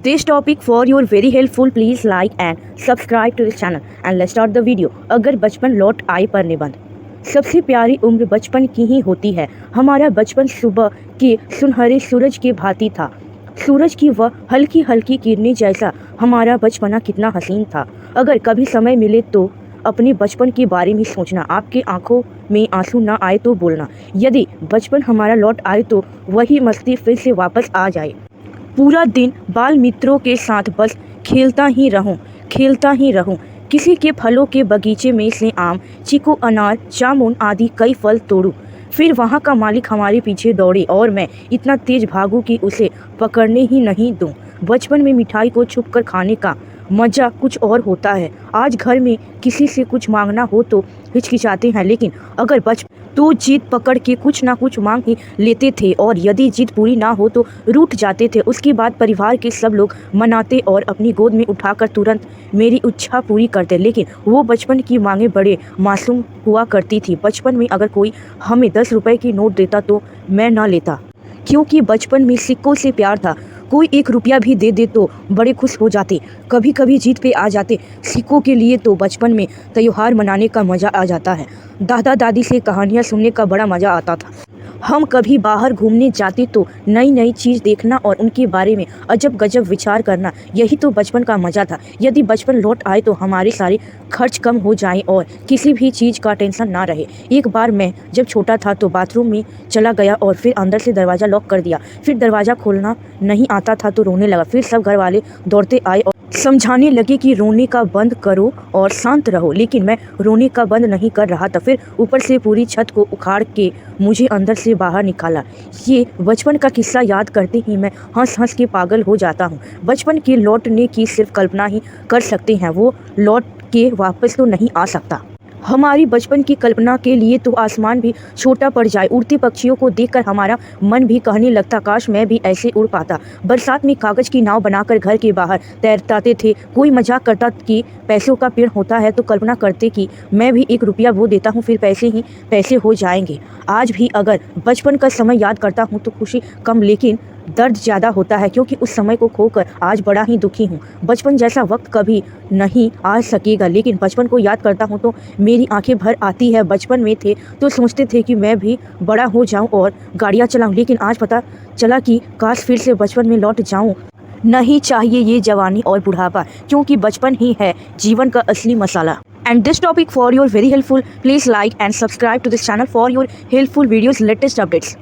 This topic for your very helpful. Please like and subscribe to this channel and let's start the video. अगर बचपन लौट आए पर निबंध। सबसे प्यारी उम्र बचपन की ही होती है। हमारा बचपन सुबह के सुनहरे सूरज के भांति था। सूरज की वह हल्की हल्की किरणें जैसा हमारा बचपना कितना हसीन था। अगर कभी समय मिले तो अपने बचपन के बारे में सोचना। आपके आंखों में आंसू ना आए तो बोलना। यदि बचपन हमारा लौट आए तो वही मस्ती फिर से वापस आ जाए। पूरा दिन बाल मित्रों के साथ बस खेलता ही रहूं। किसी के फलों के बगीचे में से आम, चीकू, अनार, जामुन आदि कई फल तोड़ूं। फिर वहाँ का मालिक हमारे पीछे दौड़े और मैं इतना तेज भागूं कि उसे पकड़ने ही नहीं दूं। बचपन में मिठाई को छुप कर खाने का मज़ा कुछ और होता है। आज घर में किसी से कुछ मांगना हो तो हिचकिचाते हैं, लेकिन अगर तो जिद पकड़ के कुछ ना कुछ मांग ही लेते थे और यदि जिद पूरी ना हो तो रूठ जाते थे। उसके बाद परिवार के सब लोग मनाते और अपनी गोद में उठाकर तुरंत मेरी इच्छा पूरी करते। लेकिन वो बचपन की मांगें बड़े मासूम हुआ करती थी। बचपन में अगर कोई हमें 10 रुपए की नोट देता तो मैं ना लेता, क्योंकि बचपन में सिक्कों से प्यार था। कोई 1 रुपया भी दे दे तो बड़े खुश हो जाते। कभी कभी जीत पे आ जाते सिक्कों के लिए तो बचपन में त्योहार मनाने का मज़ा आ जाता है। दादा दादी से कहानियाँ सुनने का बड़ा मज़ा आता था। हम कभी बाहर घूमने जाते तो नई नई चीज़ देखना और उनके बारे में अजब गजब विचार करना, यही तो बचपन का मज़ा था। यदि बचपन लौट आए तो हमारे सारे खर्च कम हो जाएं और किसी भी चीज़ का टेंशन ना रहे। एक बार मैं जब छोटा था तो बाथरूम में चला गया और फिर अंदर से दरवाज़ा लॉक कर दिया। फिर दरवाज़ा खोलना नहीं आता था तो रोने लगा। फिर सब घर वाले दौड़ते आए और समझाने लगे कि रोने का बंद करो और शांत रहो, लेकिन मैं रोने का बंद नहीं कर रहा था। फिर ऊपर से पूरी छत को उखाड़ के मुझे अंदर से बाहर निकाला। ये बचपन का किस्सा याद करते ही मैं हंस हंस के पागल हो जाता हूँ। बचपन के लौटने की सिर्फ कल्पना ही कर सकते हैं, वो लौट के वापस तो नहीं आ सकता। हमारी बचपन की कल्पना के लिए तो आसमान भी छोटा पड़ जाए। उड़ते पक्षियों को देखकर हमारा मन भी कहने लगता, काश मैं भी ऐसे उड़ पाता। बरसात में कागज़ की नाव बनाकर घर के बाहर तैरते थे। कोई मजाक करता कि पैसों का पेड़ होता है तो कल्पना करते कि मैं भी 1 रुपया वो देता हूँ, फिर पैसे ही पैसे हो जाएंगे। आज भी अगर बचपन का समय याद करता हूँ तो खुशी कम लेकिन दर्द ज़्यादा होता है, क्योंकि उस समय को खोकर आज बड़ा ही दुखी हूँ। बचपन जैसा वक्त कभी नहीं आ सकेगा, लेकिन बचपन को याद करता हूँ तो मेरी आंखें भर आती है। बचपन में थे तो सोचते थे कि मैं भी बड़ा हो जाऊँ और गाड़ियाँ चलाऊँ, लेकिन आज पता चला कि काश फिर से बचपन में लौट जाऊँ। नहीं चाहिए ये जवानी और बुढ़ापा, क्योंकि बचपन ही है जीवन का असली मसाला। And this topic for your very helpful. Please like and subscribe to this channel for your helpful videos, latest updates.